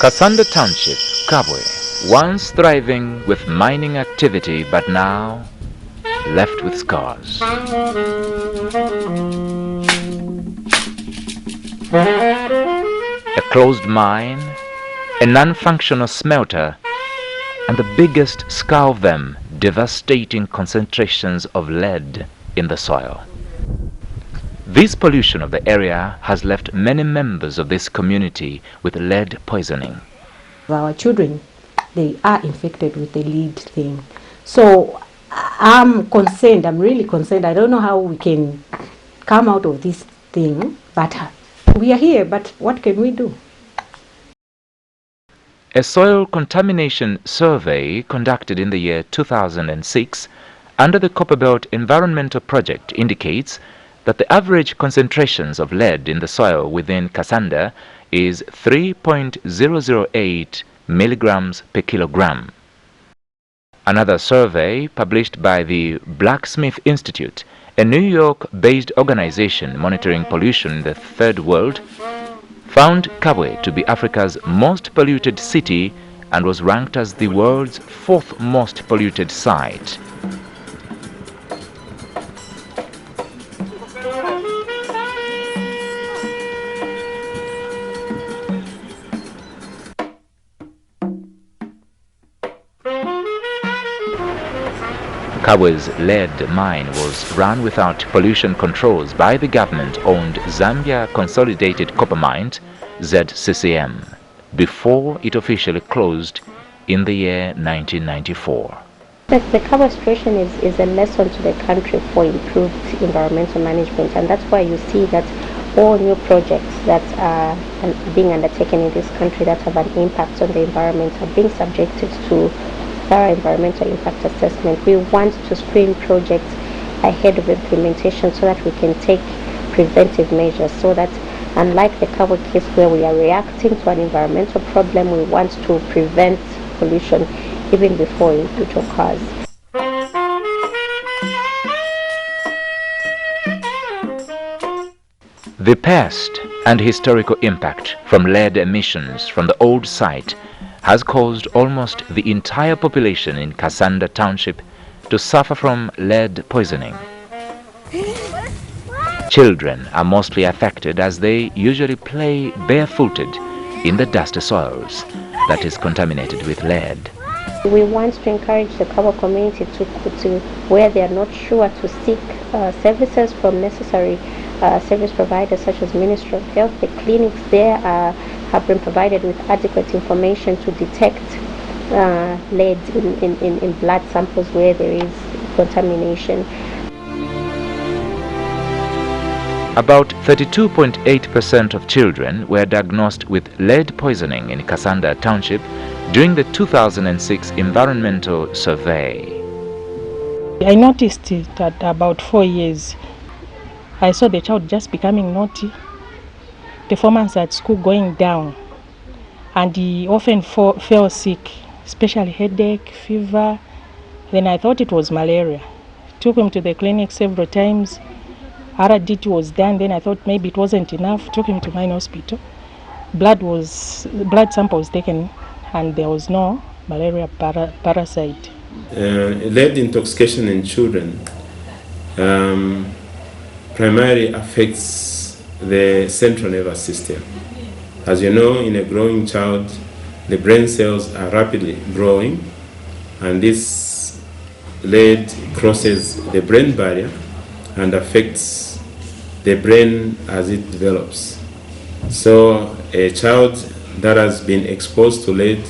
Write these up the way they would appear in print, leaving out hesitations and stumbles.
Kasanda Township, Kabwe, once thriving with mining activity but now left with scars. A closed mine, a non-functional smelter, and the biggest scar of them, devastating concentrations of lead in the soil. This pollution of the area has left many members of this community with lead poisoning. Our children, they are infected with the lead thing. So I'm concerned, I'm really concerned. I don't know how we can come out of this thing, but we are here, but what can we do? A soil contamination survey conducted in the year 2006 under the Copperbelt Environmental Project indicates that the average concentrations of lead in the soil within Kasanda is 3.008 milligrams per kilogram. Another survey published by the Blacksmith Institute, a New York-based organization monitoring pollution in the Third World, found Kabwe to be Africa's most polluted city and was ranked as the world's fourth most polluted site. Kabwe's lead mine was run without pollution controls by the government-owned Zambia Consolidated Copper Mine, ZCCM, before it officially closed in the year 1994. The Kabwe situation is a lesson to the country for improved environmental management, and that's why you see that all new projects that are being undertaken in this country that have an impact on the environment are being subjected to thorough environmental impact assessment. We want to screen projects ahead of implementation so that we can take preventive measures, so that unlike the Kabwe case where we are reacting to an environmental problem, we want to prevent pollution even before it occurs. The past and historical impact from lead emissions from the old site has caused almost the entire population in Kasanda Township to suffer from lead poisoning. Children are mostly affected as they usually play barefooted in the dusty soils that is contaminated with lead. We want to encourage the Kabwe community to where they are not sure, to seek services from necessary service providers such as Ministry of Health. The clinics there have been provided with adequate information to detect lead in blood samples where there is contamination. About 32.8% of children were diagnosed with lead poisoning in Kasanda Township during the 2006 environmental survey. I noticed it at about 4 years. I saw the child just becoming naughty, performance at school going down, and he often fell sick, especially headache, fever. Then I thought it was malaria. Took him to the clinic several times. RDT was done. Then I thought maybe it wasn't enough. Took him to Mine Hospital. Blood sample was taken, and there was no malaria parasite. Lead intoxication in children primarily affects the central nervous system. As you know, in a growing child, the brain cells are rapidly growing, and this lead crosses the brain barrier and affects the brain as it develops. So a child that has been exposed to lead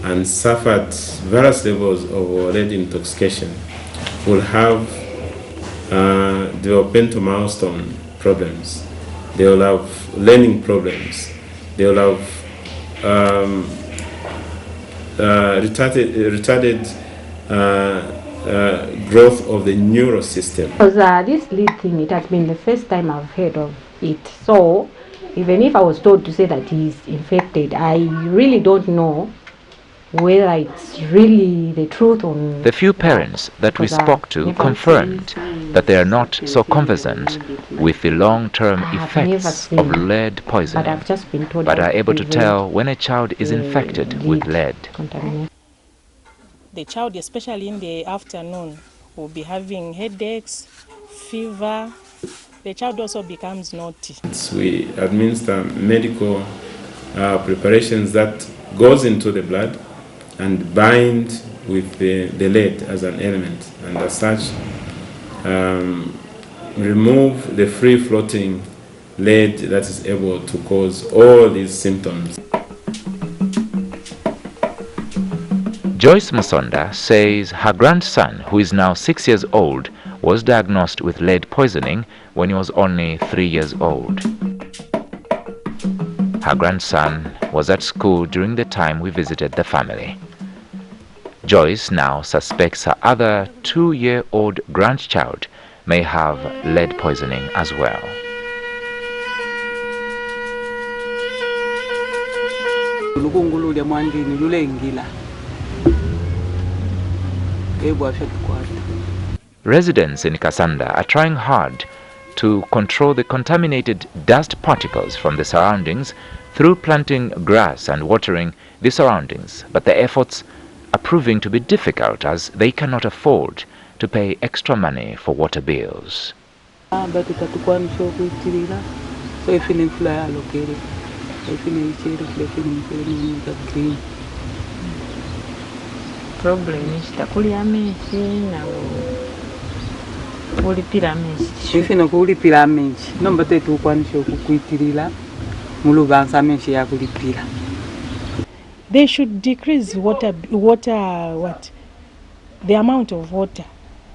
and suffered various levels of lead intoxication will have developmental milestone problems. They will have learning problems. They will have retarded growth of the neural system. Because this lead thing, it has been the first time I've heard of it. So even if I was told to say that he's infected, I really don't know whether it's really the truth on The few parents that we because spoke to confirmed that they are not so conversant with the long-term I have never effects of seen, lead but poisoning, I've just been told but how are to able to prevent tell when a child is infected with lead. contamination. The child, especially in the afternoon, will be having headaches, fever. The child also becomes naughty. We administer medical preparations that goes into the blood and bind with the lead as an element, and as such remove the free-floating lead that is able to cause all these symptoms. Joyce Musonda says her grandson, who is now 6 years old, was diagnosed with lead poisoning when he was only 3 years old. Her grandson was at school during the time we visited the family. Joyce now suspects her other 2-year-old grandchild may have lead poisoning as well. Residents in Kasanda are trying hard to control the contaminated dust particles from the surroundings through planting grass and watering the surroundings, but the efforts are proving to be difficult as they cannot afford to pay extra money for water bills. Problem is takulya amezi nawo ulipira amezi ifino kulipira amezi nomba tetukwanisa okukwitirira mulubanza amezi yakulipira. They should decrease the amount of water.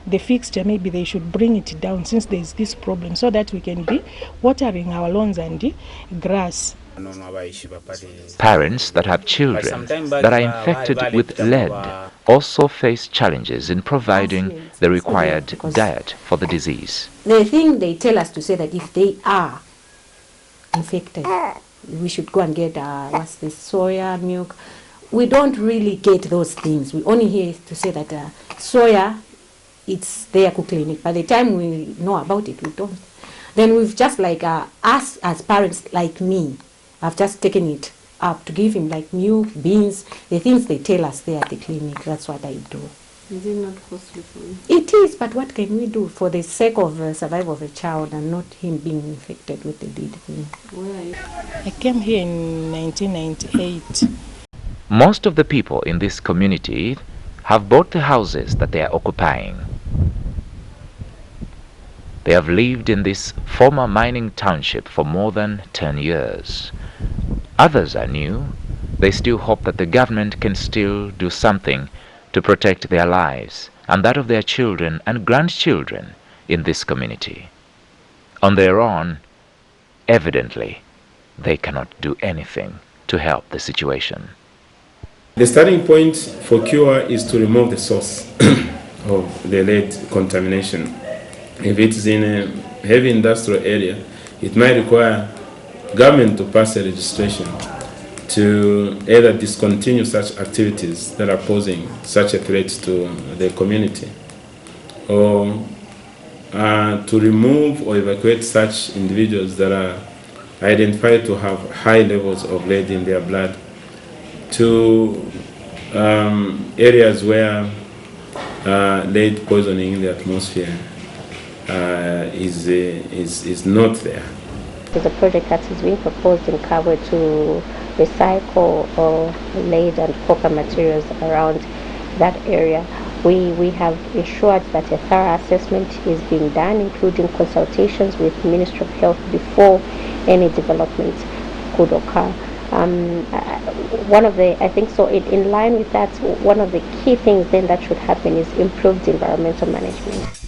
The fixture, maybe they should bring it down since there is this problem, so that we can be watering our lawns and the grass. Parents that have children that are infected with lead also face challenges in providing the required diet for the disease. The thing they tell us to say that if they are infected, we should go and get soya milk. We don't really get those things. We only hear to say that soya, it's there to clinic. By the time we know about it, we don't. Then we've just like us as parents, like me, I've just taken it up to give him like milk, beans, the things they tell us there at the clinic. That's what I do. Is it not costly for you? It is, but what can we do for the sake of survival of a child and not him being infected with the lead thing? Where are you? I came here in 1998. Most of the people in this community have bought the houses that they are occupying. They have lived in this former mining township for more than 10 years. Others are new. They still hope that the government can still do something to protect their lives and that of their children and grandchildren in this community. On their own, evidently, they cannot do anything to help the situation. The starting point for cure is to remove the source of the lead contamination. If it's in a heavy industrial area, it might require government to pass a registration to either discontinue such activities that are posing such a threat to the community, or to remove or evacuate such individuals that are identified to have high levels of lead in their blood to areas where lead poisoning in the atmosphere is not there. There's a project that is being proposed in Kabwe to recycle lead and copper materials around that area. We have ensured that a thorough assessment is being done, including consultations with the Ministry of Health before any development could occur. In line with that, one of the key things then that should happen is improved environmental management.